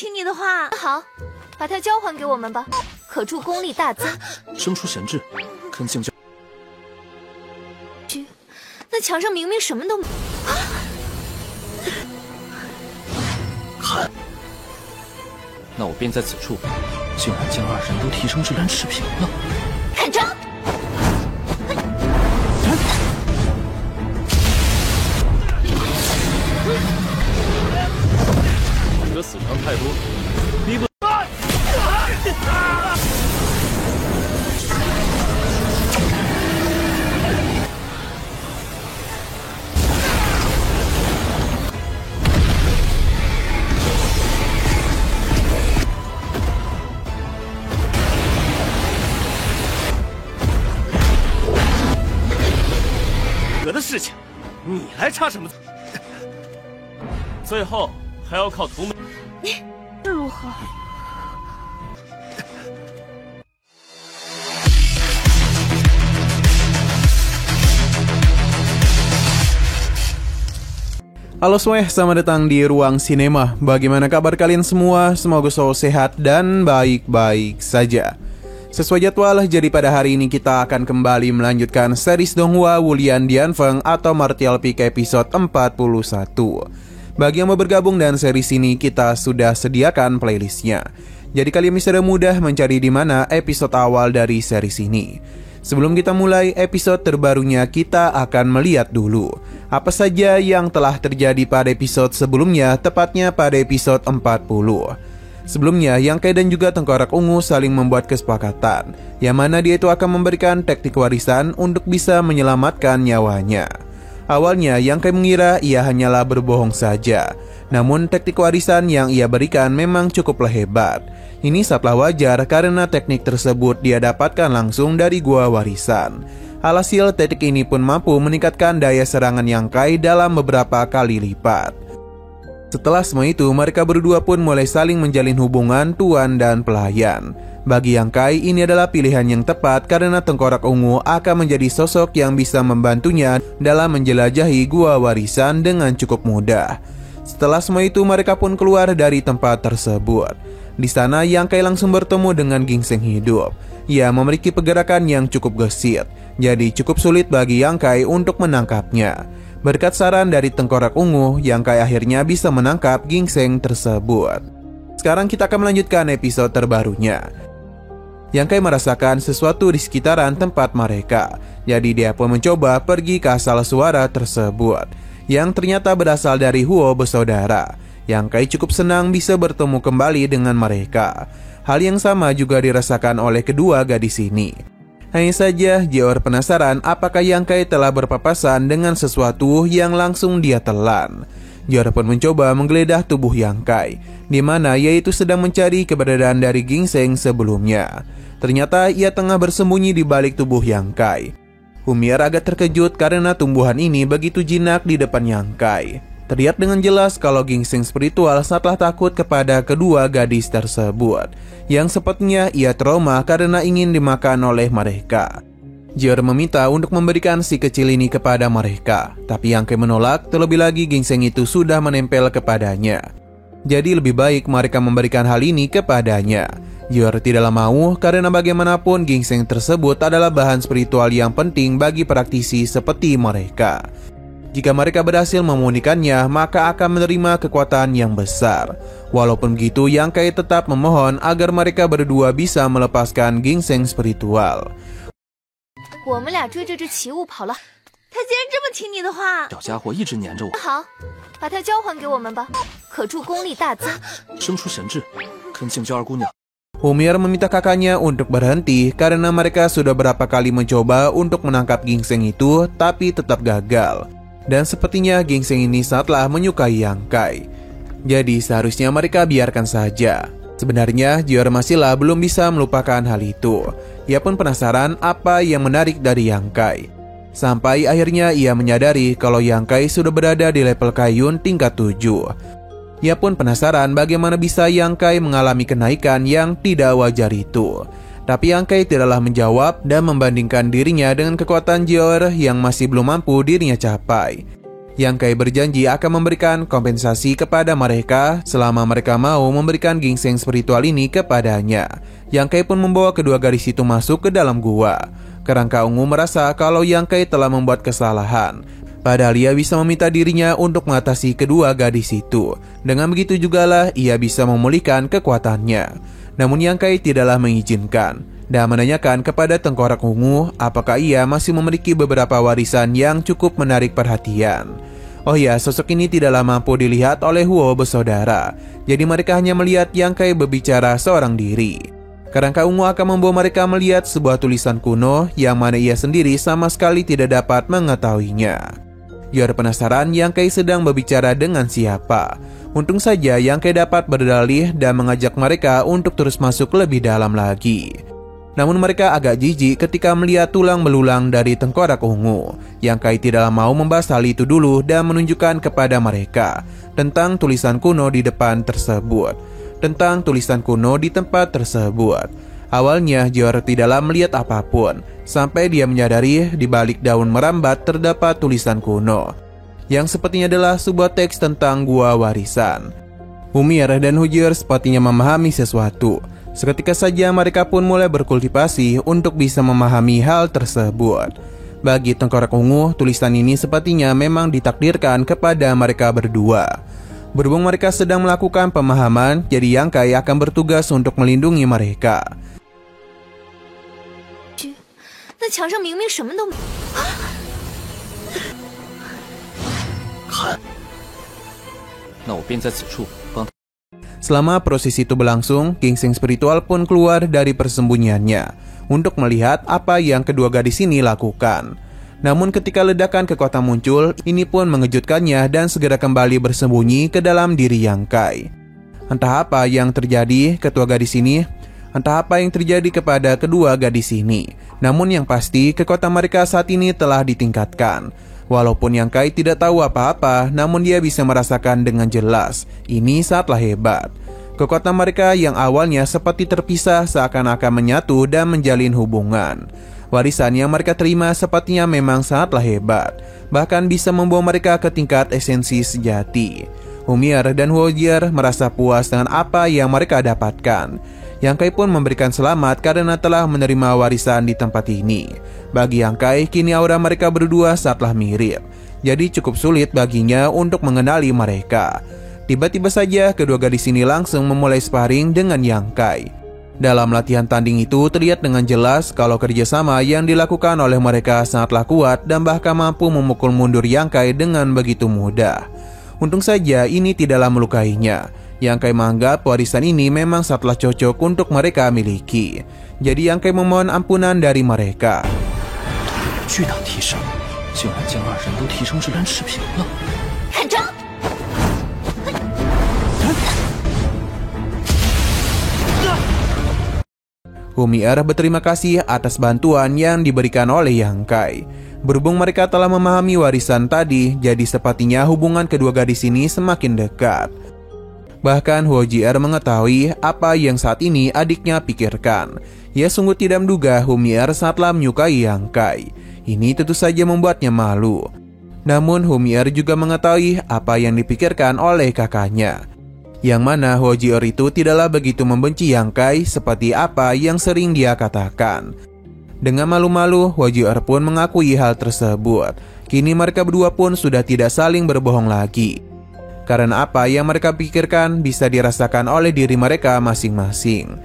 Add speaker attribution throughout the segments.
Speaker 1: 听你的话。好，把它交还给我们吧，可助功力大增。
Speaker 2: 生出神智，恳请交。
Speaker 1: 那墙上明明什么都没。
Speaker 2: 看，那我便在此处，竟然将二人都提升至人持平了。
Speaker 1: 看招！
Speaker 2: 你的死伤太多，逼不。的事情，你来插什么嘴？最后还要靠图美。
Speaker 1: 这如何
Speaker 3: ？Halo semuanya, selamat datang di Ruang Sinema. Bagaimana kabar kalian semua? Semoga selalu sehat dan baik-baik saja. Sesuai jadwal, jadi pada hari ini kita akan kembali melanjutkan series Donghua Wulian Dianfeng atau Martial Peak episode 41. Bagi yang mau bergabung dan series ini, kita sudah sediakan playlistnya. Jadi kalian bisa mudah mencari di mana episode awal dari series ini. Sebelum kita mulai episode terbarunya, kita akan melihat dulu apa saja yang telah terjadi pada episode sebelumnya, tepatnya pada episode 40. Sebelumnya, Yang Kai dan juga Tengkorak Ungu saling membuat kesepakatan, yang mana dia itu akan memberikan teknik warisan untuk bisa menyelamatkan nyawanya. Awalnya, Yang Kai mengira ia hanyalah berbohong saja, namun teknik warisan yang ia berikan memang cukuplah hebat. Ini sangatlah wajar karena teknik tersebut dia dapatkan langsung dari gua warisan. Alhasil, teknik ini pun mampu meningkatkan daya serangan Yang Kai dalam beberapa kali lipat. Setelah semua itu, mereka berdua pun mulai saling menjalin hubungan tuan dan pelayan. Bagi Yang Kai, ini adalah pilihan yang tepat karena Tengkorak Ungu akan menjadi sosok yang bisa membantunya dalam menjelajahi gua warisan dengan cukup mudah. Setelah semua itu, mereka pun keluar dari tempat tersebut. Di sana, Yang Kai langsung bertemu dengan gingseng hidup. Ia memiliki pergerakan yang cukup gesit, jadi cukup sulit bagi Yang Kai untuk menangkapnya. Berkat saran dari Tengkorak Ungu, Yang Kai akhirnya bisa menangkap gingseng tersebut. Sekarang kita akan melanjutkan episode terbarunya. Yang Kai merasakan sesuatu di sekitaran tempat mereka, jadi dia pun mencoba pergi ke asal suara tersebut, yang ternyata berasal dari Huo bersaudara. Yang Kai cukup senang bisa bertemu kembali dengan mereka. Hal yang sama juga dirasakan oleh kedua gadis ini. Hanya saja, Jior penasaran apakah Yang Kai telah berpapasan dengan sesuatu yang langsung dia telan. Jior pun mencoba menggeledah tubuh Yang Kai, di mana ia itu sedang mencari keberadaan dari gingseng sebelumnya. Ternyata ia tengah bersembunyi di balik tubuh Yang Kai. Humier agak terkejut karena tumbuhan ini begitu jinak di depan Yang Kai. Terlihat dengan jelas kalau gingseng spiritual sangatlah takut kepada kedua gadis tersebut, yang sepertinya ia trauma karena ingin dimakan oleh mereka. Jior meminta untuk memberikan si kecil ini kepada mereka, tapi Yang Kai menolak, terlebih lagi gingseng itu sudah menempel kepadanya. Jadi lebih baik mereka memberikan hal ini kepadanya. Jior tidaklah mau karena bagaimanapun gingseng tersebut adalah bahan spiritual yang penting bagi praktisi seperti mereka. Jika mereka berhasil memunikannya, maka akan menerima kekuatan yang besar. Walaupun begitu, Yang Kai tetap memohon agar mereka berdua bisa melepaskan gingseng spiritual.
Speaker 1: 我们俩追着这奇物跑了，他竟然这么听你的话。
Speaker 2: 小家伙一直黏着我。
Speaker 1: 好，把它交还给我们吧，可助功力大增。
Speaker 2: 生出神智，恳请娇儿姑娘。
Speaker 3: Humier meminta kakaknya untuk berhenti karena mereka sudah berapa kali mencoba untuk menangkap gingseng itu, tapi tetap gagal. Dan sepertinya gingseng ini sangatlah menyukai Yang Kai. Jadi seharusnya mereka biarkan saja. Sebenarnya Jior masihlah belum bisa melupakan hal itu. Ia pun penasaran apa yang menarik dari Yang Kai. Sampai akhirnya ia menyadari kalau Yang Kai sudah berada di level Kaiyun tingkat 7. Ia pun penasaran bagaimana bisa Yang Kai mengalami kenaikan yang tidak wajar itu. Tapi Yang Kai tidaklah menjawab dan membandingkan dirinya dengan kekuatan Jior yang masih belum mampu dirinya capai. Yang Kai berjanji akan memberikan kompensasi kepada mereka selama mereka mau memberikan ginseng spiritual ini kepadanya. Yang Kai pun membawa kedua gadis itu masuk ke dalam gua. Kerangka Ungu merasa kalau Yang Kai telah membuat kesalahan. Padahal ia bisa meminta dirinya untuk mengatasi kedua gadis itu. Dengan begitu jugalah ia bisa memulihkan kekuatannya. Namun Yang Kai tidaklah mengizinkan dan menanyakan kepada Tengkorak Ungu apakah ia masih memiliki beberapa warisan yang cukup menarik perhatian. Oh ya, sosok ini tidaklah mampu dilihat oleh Huo bersaudara. Jadi mereka hanya melihat Yang Kai berbicara seorang diri. Kerangka Ungu akan membawa mereka melihat sebuah tulisan kuno yang mana ia sendiri sama sekali tidak dapat mengetahuinya. Yor penasaran Yang Kai sedang berbicara dengan siapa. Untung saja Yang Kai dapat berdalih dan mengajak mereka untuk terus masuk lebih dalam lagi. Namun mereka agak jijik ketika melihat tulang belulang dari Tengkorak Ungu. Yang Kai tidaklah mau membahas hal itu dulu dan menunjukkan kepada mereka tentang tulisan kuno di depan tersebut. Tentang tulisan kuno di tempat tersebut. Awalnya Yor tidaklah melihat apapun, sampai dia menyadari di balik daun merambat terdapat tulisan kuno, yang sepertinya adalah sebuah teks tentang gua warisan. Humir dan Hujir sepertinya memahami sesuatu. Seketika saja mereka pun mulai berkultivasi untuk bisa memahami hal tersebut. Bagi Tengkorak Ungu, tulisan ini sepertinya memang ditakdirkan kepada mereka berdua. Berhubung mereka sedang melakukan pemahaman, jadi Yang Kai akan bertugas untuk melindungi mereka.
Speaker 1: 那墙上明明什么都没。
Speaker 2: 看，那我便在此处帮他。
Speaker 3: Selama proses itu berlangsung, ginseng spiritual pun keluar dari persembunyiannya untuk melihat apa yang kedua gadis ini lakukan. Namun ketika ledakan kekuatan muncul, ini pun mengejutkannya dan segera kembali bersembunyi ke dalam diri Yang Kai. Entah apa yang terjadi ketua gadis ini, entah apa yang terjadi kepada kedua gadis ini. Namun yang pasti, kekuatan mereka saat ini telah ditingkatkan. Walaupun Yang Kai tidak tahu apa-apa, namun dia bisa merasakan dengan jelas. Ini sangatlah hebat. Kekuatan mereka yang awalnya seperti terpisah seakan-akan menyatu dan menjalin hubungan. Warisan yang mereka terima sepertinya memang sangatlah hebat. Bahkan bisa membawa mereka ke tingkat esensi sejati. Humir dan Hujir merasa puas dengan apa yang mereka dapatkan. Yang Kai pun memberikan selamat karena telah menerima warisan di tempat ini. Bagi Yang Kai, kini aura mereka berdua sangatlah mirip. Jadi cukup sulit baginya untuk mengenali mereka. Tiba-tiba saja kedua gadis ini langsung memulai sparring dengan Yang Kai. Dalam latihan tanding itu terlihat dengan jelas kalau kerjasama yang dilakukan oleh mereka sangatlah kuat dan bahkan mampu memukul mundur Yang Kai dengan begitu mudah. Untung saja ini tidaklah melukainya. Yang Kai menganggap warisan ini memang sangatlah cocok untuk mereka miliki. Jadi Yang Kai memohon ampunan dari mereka.
Speaker 2: 巨大提升，竟然将二人都提升至人持平了。
Speaker 1: 看招！
Speaker 3: Humir berterima kasih atas bantuan yang diberikan oleh Yang Kai. Berhubung mereka telah memahami warisan tadi, jadi sepertinya hubungan kedua gadis ini semakin dekat. Bahkan Hujir mengetahui apa yang saat ini adiknya pikirkan. Ia sungguh tidak menduga Humir sangatlah menyukai Yang Kai. Ini tentu saja membuatnya malu. Namun Humir juga mengetahui apa yang dipikirkan oleh kakaknya. Yang mana Hujir itu tidaklah begitu membenci Yang Kai seperti apa yang sering dia katakan. Dengan malu-malu, Hujir pun mengakui hal tersebut. Kini mereka berdua pun sudah tidak saling berbohong lagi. Karena apa yang mereka pikirkan bisa dirasakan oleh diri mereka masing-masing.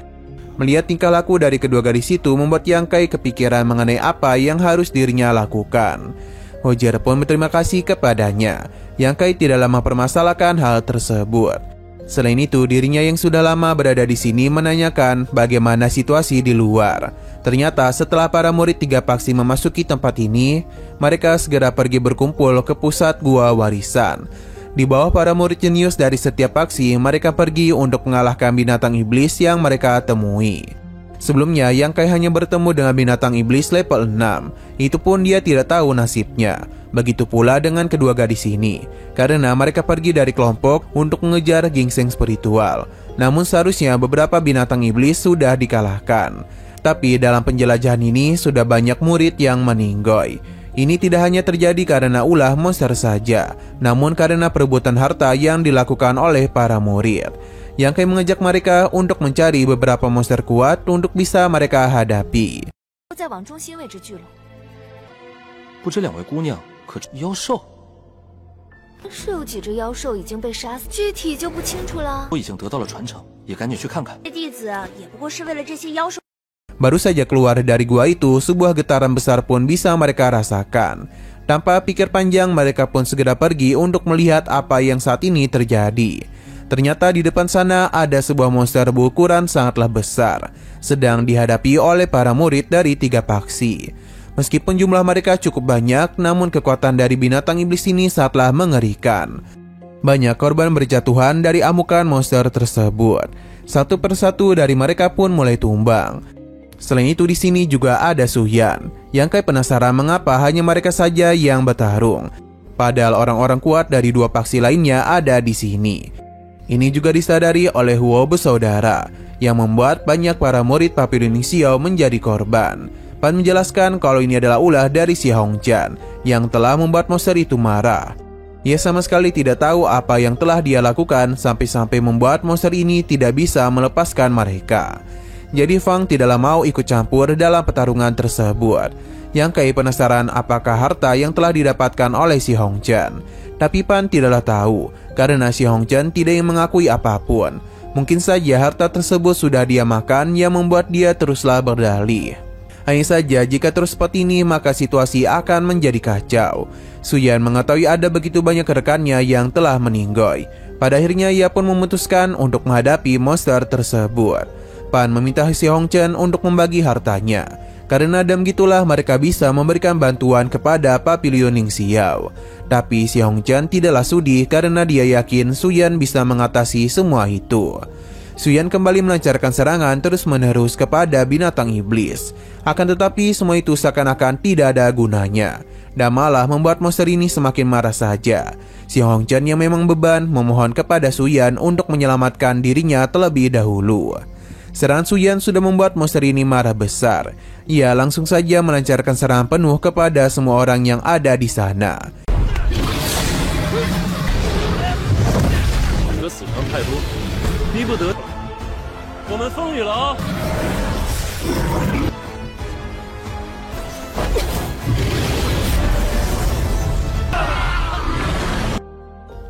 Speaker 3: Melihat tingkah laku dari kedua gadis itu membuat Yang Kai kepikiran mengenai apa yang harus dirinya lakukan. Hujir pun berterima kasih kepadanya. Yang Kai tidak lama mempermasalahkan hal tersebut. Selain itu, dirinya yang sudah lama berada di sini menanyakan bagaimana situasi di luar. Ternyata setelah para murid 3 paksi memasuki tempat ini, mereka segera pergi berkumpul ke pusat gua warisan. Di bawah para murid jenius dari setiap paksi, mereka pergi untuk mengalahkan binatang iblis yang mereka temui. Sebelumnya, Yang Kai hanya bertemu dengan binatang iblis level 6. Itu pun dia tidak tahu nasibnya. Begitu pula dengan kedua gadis ini, karena mereka pergi dari kelompok untuk mengejar ginseng spiritual. Namun seharusnya beberapa binatang iblis sudah dikalahkan. Tapi dalam penjelajahan ini sudah banyak murid yang meninggoy. Ini tidak hanya terjadi karena ulah monster saja, namun karena perebutan harta yang dilakukan oleh para murid. Yang Kai mengajak mereka untuk mencari beberapa monster kuat untuk bisa mereka hadapi.
Speaker 1: 在往中心位置聚拢。
Speaker 2: 不知两位姑娘可知妖兽？
Speaker 1: 是有几只妖兽已经被杀死，具体就不清楚了。
Speaker 2: 我已经得到了传承，也赶紧去看看。
Speaker 1: 这弟子也不过是为了这些妖兽。
Speaker 3: Baru saja keluar dari gua itu, sebuah getaran besar pun bisa mereka rasakan. Tanpa pikir panjang, mereka pun segera pergi untuk melihat apa yang saat ini terjadi. Ternyata di depan sana ada sebuah monster berukuran sangatlah besar, sedang dihadapi oleh para murid dari 3 faksi. Meskipun jumlah mereka cukup banyak, namun kekuatan dari binatang iblis ini sangatlah mengerikan. Banyak korban berjatuhan dari amukan monster tersebut. Satu persatu dari mereka pun mulai tumbang. Selain itu di sini juga ada Suyan. Yang Kai penasaran mengapa hanya mereka saja yang bertarung, padahal orang-orang kuat dari 2 faksi lainnya ada di sini. Ini juga disadari oleh Huo bersaudara, yang membuat banyak para murid Papillon Xiao menjadi korban. Pan menjelaskan kalau ini adalah ulah dari si Hongchan yang telah membuat monster itu marah. Ia sama sekali tidak tahu apa yang telah dia lakukan sampai-sampai membuat monster ini tidak bisa melepaskan mereka. Jadi Fang tidaklah mau ikut campur dalam pertarungan tersebut. Yang Kai penasaran apakah harta yang telah didapatkan oleh si Hongchan. Tapi Pan tidaklah tahu, karena si Hongchan tidak ingin mengakui apapun. Mungkin saja harta tersebut sudah dia makan yang membuat dia teruslah berdalih. Hanya saja jika terus seperti ini maka situasi akan menjadi kacau. Suyan mengetahui ada begitu banyak rekannya yang telah meninggoy. Pada akhirnya ia pun memutuskan untuk menghadapi monster tersebut. Pan meminta si Hongchan untuk membagi hartanya. Karena dengan gitulah mereka bisa memberikan bantuan kepada Papillon Xiao. Tapi si Hongchan tidaklah sudi karena dia yakin Suyan bisa mengatasi semua itu. Suyan kembali melancarkan serangan terus-menerus kepada binatang iblis. Akan tetapi semua itu seakan-akan tidak ada gunanya, dan malah membuat monster ini semakin marah saja. Si Hongchan yang memang beban memohon kepada Suyan untuk menyelamatkan dirinya terlebih dahulu. Serangan Suyan sudah membuat monster ini marah besar. Ia langsung saja melancarkan serangan penuh kepada semua orang yang ada di sana.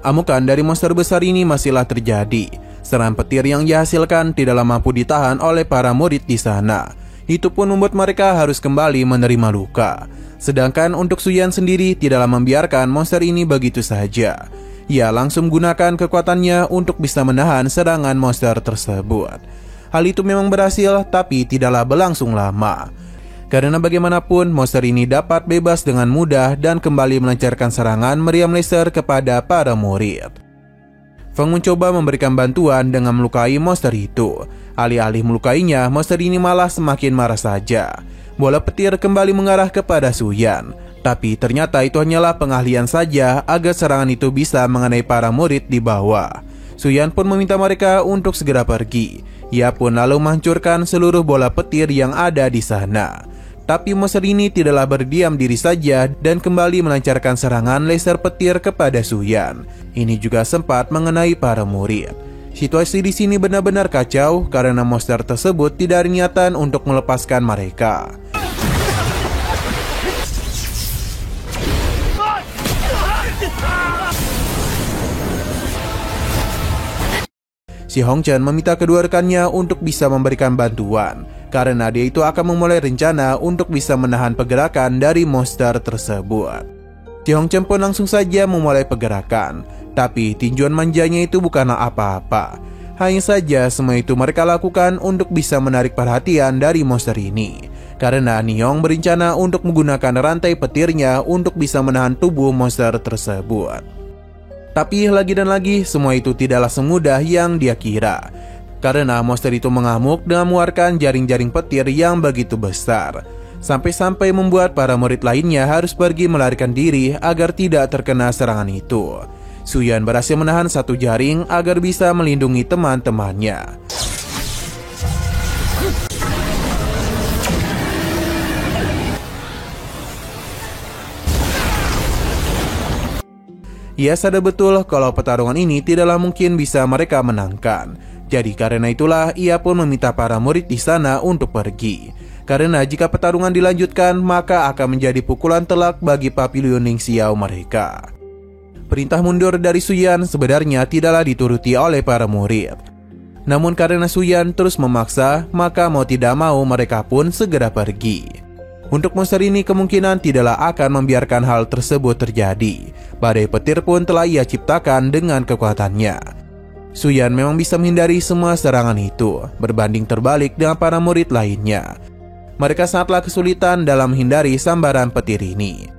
Speaker 3: Amukan dari monster besar ini masihlah terjadi. Serangan petir yang dihasilkan tidaklah mampu ditahan oleh para murid di sana. Itu pun membuat mereka harus kembali menerima luka. Sedangkan untuk Suyan sendiri tidaklah membiarkan monster ini begitu saja. Ia langsung gunakan kekuatannya untuk bisa menahan serangan monster tersebut. Hal itu memang berhasil, tapi tidaklah berlangsung lama. Karena bagaimanapun monster ini dapat bebas dengan mudah dan kembali melancarkan serangan meriam laser kepada para murid. Fang mencoba memberikan bantuan dengan melukai monster itu. Alih-alih melukainya, monster ini malah semakin marah saja. Bola petir kembali mengarah kepada Suyan. Tapi ternyata itu hanyalah pengahlian saja agar serangan itu bisa mengenai para murid di bawah. Suyan pun meminta mereka untuk segera pergi. Ia pun lalu menghancurkan seluruh bola petir yang ada di sana. Tapi monster ini tidaklah berdiam diri saja dan kembali melancarkan serangan laser petir kepada Suyan. Ini juga sempat mengenai para murid. Situasi di sini benar-benar kacau karena monster tersebut tidak ada niatan untuk melepaskan mereka. Si Hongchan meminta kedua rekannya untuk bisa memberikan bantuan, karena dia itu akan memulai rencana untuk bisa menahan pergerakan dari monster tersebut. Si Hongchan pun langsung saja memulai pergerakan, tapi tinjuan manjanya itu bukanlah apa-apa. Hanya saja semua itu mereka lakukan untuk bisa menarik perhatian dari monster ini, karena Niong berencana untuk menggunakan rantai petirnya untuk bisa menahan tubuh monster tersebut. Tapi lagi dan lagi, semua itu tidaklah semudah yang dia kira. Karena monster itu mengamuk dengan mengeluarkan jaring-jaring petir yang begitu besar. Sampai-sampai membuat para murid lainnya harus pergi melarikan diri agar tidak terkena serangan itu. Suyan berhasil menahan satu jaring agar bisa melindungi teman-temannya. Ia sadar betul kalau pertarungan ini tidaklah mungkin bisa mereka menangkan. Jadi karena itulah ia pun meminta para murid di sana untuk pergi. Karena jika pertarungan dilanjutkan, maka akan menjadi pukulan telak bagi Papiliun Ning Xiao mereka. Perintah mundur dari Suyan sebenarnya tidaklah dituruti oleh para murid. Namun karena Suyan terus memaksa, maka mau tidak mau mereka pun segera pergi. Untuk monster ini kemungkinan tidaklah akan membiarkan hal tersebut terjadi. Badai petir pun telah ia ciptakan dengan kekuatannya. Suyan memang bisa menghindari semua serangan itu, berbanding terbalik dengan para murid lainnya. Mereka sangatlah kesulitan dalam menghindari sambaran petir ini.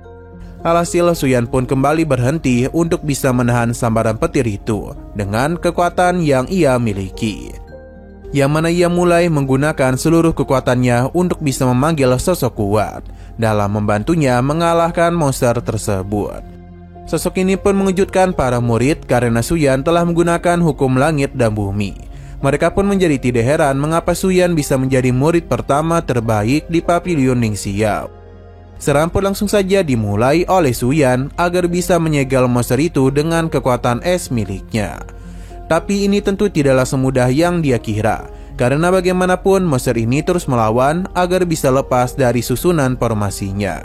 Speaker 3: Alhasil Suyan pun kembali berhenti untuk bisa menahan sambaran petir itu dengan kekuatan yang ia miliki. Yang mana ia mulai menggunakan seluruh kekuatannya untuk bisa memanggil sosok kuat dalam membantunya mengalahkan monster tersebut. Sosok ini pun mengejutkan para murid karena Suyan telah menggunakan hukum langit dan bumi. Mereka pun menjadi tidak heran mengapa Suyan bisa menjadi murid pertama terbaik di Papiliun Ning Xiao. Serangan pun langsung saja dimulai oleh Suyan agar bisa menyegel monster itu dengan kekuatan es miliknya. Tapi ini tentu tidaklah semudah yang dia kira, karena bagaimanapun monster ini terus melawan agar bisa lepas dari susunan formasinya.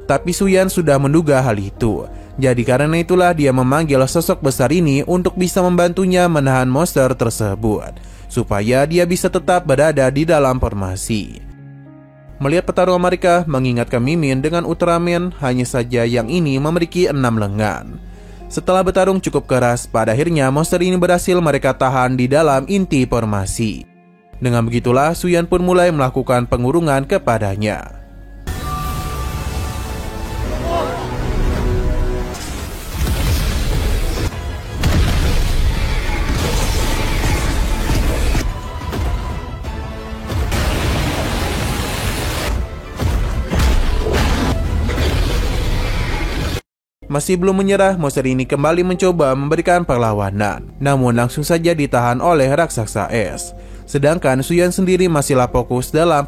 Speaker 3: Tapi Suyan sudah menduga hal itu, jadi karena itulah dia memanggil sosok besar ini untuk bisa membantunya menahan monster tersebut, supaya dia bisa tetap berada di dalam formasi. Melihat pertarungan mereka mengingatkan Mimin dengan Ultraman, hanya saja yang ini memiliki 6 lengan. Setelah bertarung cukup keras, pada akhirnya monster ini berhasil mereka tahan di dalam inti formasi. Dengan begitulah, Suyan pun mulai melakukan pengurungan kepadanya. Masih belum menyerah, monster ini kembali mencoba memberikan perlawanan, namun langsung saja ditahan oleh raksasa es. Sedangkan Suyan sendiri masihlah fokus dalam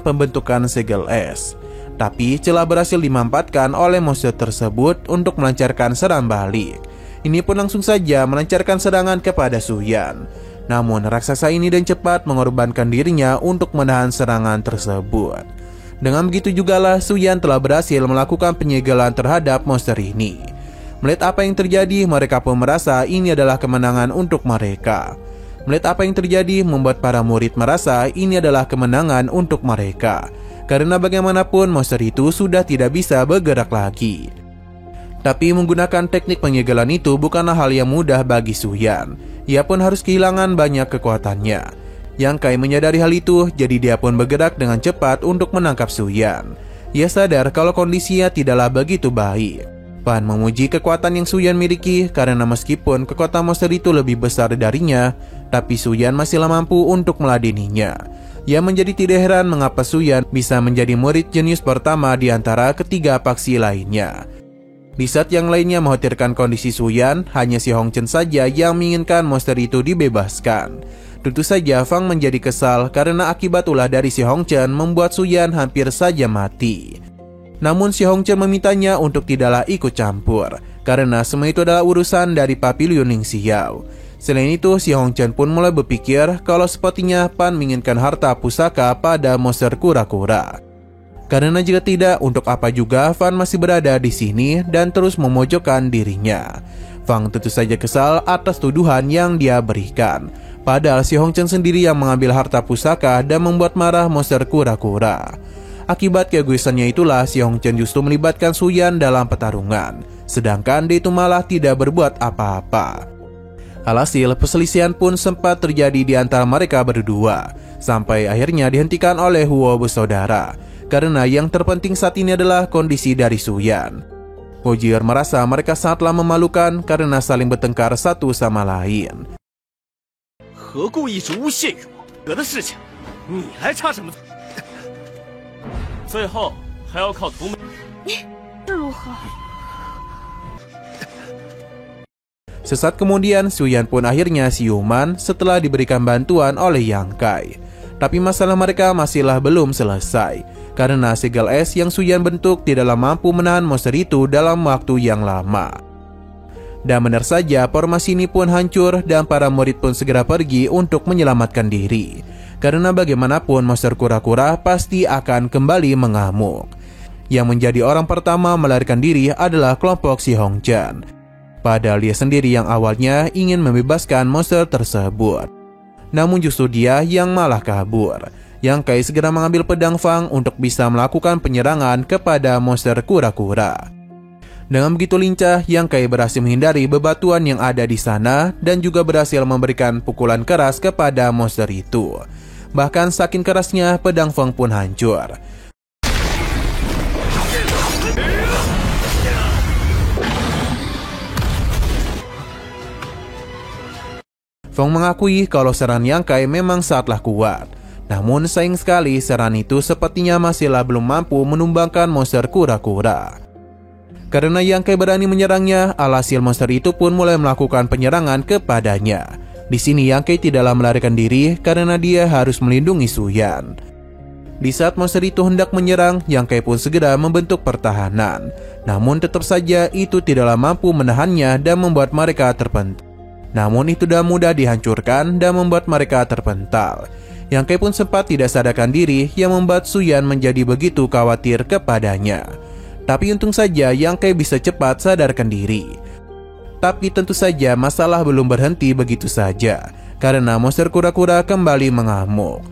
Speaker 3: pembentukan segel es. Tapi celah berhasil dimanfaatkan oleh monster tersebut untuk melancarkan serangan balik. Ini pun langsung saja melancarkan serangan kepada Suyan. Namun raksasa ini dengan cepat mengorbankan dirinya untuk menahan serangan tersebut. Dengan begitu jugalah Suyan telah berhasil melakukan penyegelan terhadap monster ini. Melihat apa yang terjadi, mereka pun merasa ini adalah kemenangan untuk mereka. Melihat apa yang terjadi membuat para murid merasa ini adalah kemenangan untuk mereka, karena bagaimanapun monster itu sudah tidak bisa bergerak lagi. Tapi menggunakan teknik penyegelan itu bukanlah hal yang mudah bagi Suyan. Ia pun harus kehilangan banyak kekuatannya. Yang Kai menyadari hal itu, jadi dia pun bergerak dengan cepat untuk menangkap Suyan. Ia sadar kalau kondisinya tidaklah begitu baik. Pan memuji kekuatan yang Suyan miliki, karena meskipun kekuatan monster itu lebih besar darinya, tapi Suyan masihlah mampu untuk meladeninya. Ia menjadi tidak heran mengapa Suyan bisa menjadi murid jenius pertama di antara ketiga faksi lainnya. Di saat yang lainnya mengkhawatirkan kondisi Suyan, hanya si Hongchen saja yang menginginkan monster itu dibebaskan. Tentu saja Fang menjadi kesal karena akibat ulah dari si Hongchen membuat Suyan hampir saja mati. Namun si Hongchen memintanya untuk tidaklah ikut campur, karena semua itu adalah urusan dari Papiliun Ning Xiao. Selain itu, si Hongchen pun mulai berpikir kalau sepertinya Pan menginginkan harta pusaka pada monster kura-kura. Karena jika tidak, untuk apa juga Fan masih berada di sini dan terus memojokkan dirinya. Fang tentu saja kesal atas tuduhan yang dia berikan. Padahal si Hongchen sendiri yang mengambil harta pusaka dan membuat marah monster kura-kura. Akibat keegoisannya itulah si Hongchen justru melibatkan Suyan dalam pertarungan, sedangkan dia itu malah tidak berbuat apa-apa. Alhasil perselisihan pun sempat terjadi di antara mereka berdua, sampai akhirnya dihentikan oleh Huo bersaudara. Karena yang terpenting saat ini adalah kondisi dari Suyan. Hojier merasa mereka sangatlah memalukan karena saling bertengkar satu sama lain.
Speaker 4: 何故一直诬陷于我？得的事情，你来插什么嘴？最后还要靠同盟。
Speaker 1: 如何？
Speaker 3: Sesaat kemudian, Suyan pun akhirnya siuman setelah diberikan bantuan oleh Yang Kai. Tapi masalah mereka masihlah belum selesai, karena segel es yang Suyan bentuk tidaklah mampu menahan monster itu dalam waktu yang lama. Dan benar saja, formasi ini pun hancur dan para murid pun segera pergi untuk menyelamatkan diri. Karena bagaimanapun monster kura-kura pasti akan kembali mengamuk. Yang menjadi orang pertama melarikan diri adalah kelompok Si Hongchen. Padahal dia sendiri yang awalnya ingin membebaskan monster tersebut. Namun justru dia yang malah kabur. Yang Kai segera mengambil pedang Fang untuk bisa melakukan penyerangan kepada monster kura-kura. Dengan begitu lincah, Yang Kai berhasil menghindari bebatuan yang ada di sana dan juga berhasil memberikan pukulan keras kepada monster itu. Bahkan saking kerasnya, pedang Fang pun hancur. Fang mengakui kalau serangan Yang Kai memang sangatlah kuat. Namun sayang sekali serangan itu sepertinya masihlah belum mampu menumbangkan monster kura-kura. Karena Yang Kai berani menyerangnya, alhasil monster itu pun mulai melakukan penyerangan kepadanya. Di sini Yang Kai tidaklah melarikan diri karena dia harus melindungi Suyan. Di saat monster itu hendak menyerang, Yang Kai pun segera membentuk pertahanan. Namun tetap saja itu tidaklah mampu menahannya dan membuat mereka terpental. Namun itu dah mudah dihancurkan dan membuat mereka terpental. Yang Kai pun sempat tidak sadarkan diri yang membuat Suyan menjadi begitu khawatir kepadanya. Tapi untung saja Yang Kai bisa cepat sadarkan diri. Tapi tentu saja masalah belum berhenti begitu saja, karena monster kura-kura kembali mengamuk.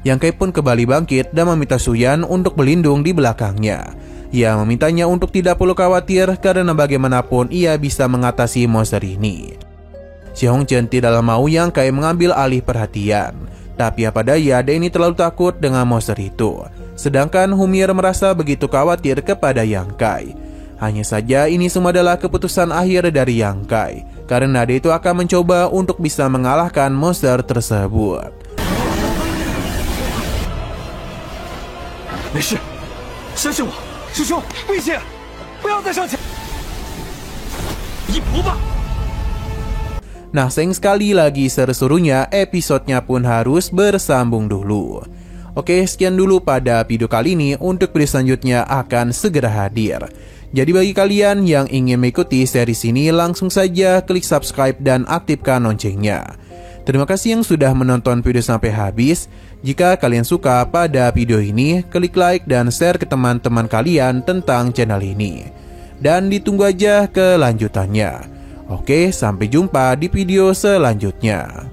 Speaker 3: Yang Kai pun kembali bangkit dan meminta Suyan untuk berlindung di belakangnya. Ia memintanya untuk tidak perlu khawatir karena bagaimanapun ia bisa mengatasi monster ini. Si Hongchen tidaklah mau Yang Kai mengambil alih perhatian. Tapi apa daya, dia ini terlalu takut dengan monster itu. Sedangkan Humir merasa begitu khawatir kepada Yang Kai. Hanya saja ini semua adalah keputusan akhir dari Yang Kai, karena dia itu akan mencoba untuk bisa mengalahkan monster tersebut.
Speaker 4: 没事，相信我，师兄，危险，不要再上前，一搏吧。
Speaker 3: Nah, sayang sekali lagi seru-serunya episodenya pun harus bersambung dulu. Oke, sekian dulu pada video kali ini. Untuk video selanjutnya akan segera hadir. Jadi bagi kalian yang ingin mengikuti series ini, langsung saja klik subscribe dan aktifkan loncengnya. Terima kasih yang sudah menonton video sampai habis. Jika kalian suka pada video ini, klik like dan share ke teman-teman kalian tentang channel ini. Dan ditunggu aja kelanjutannya. Oke, sampai jumpa di video selanjutnya.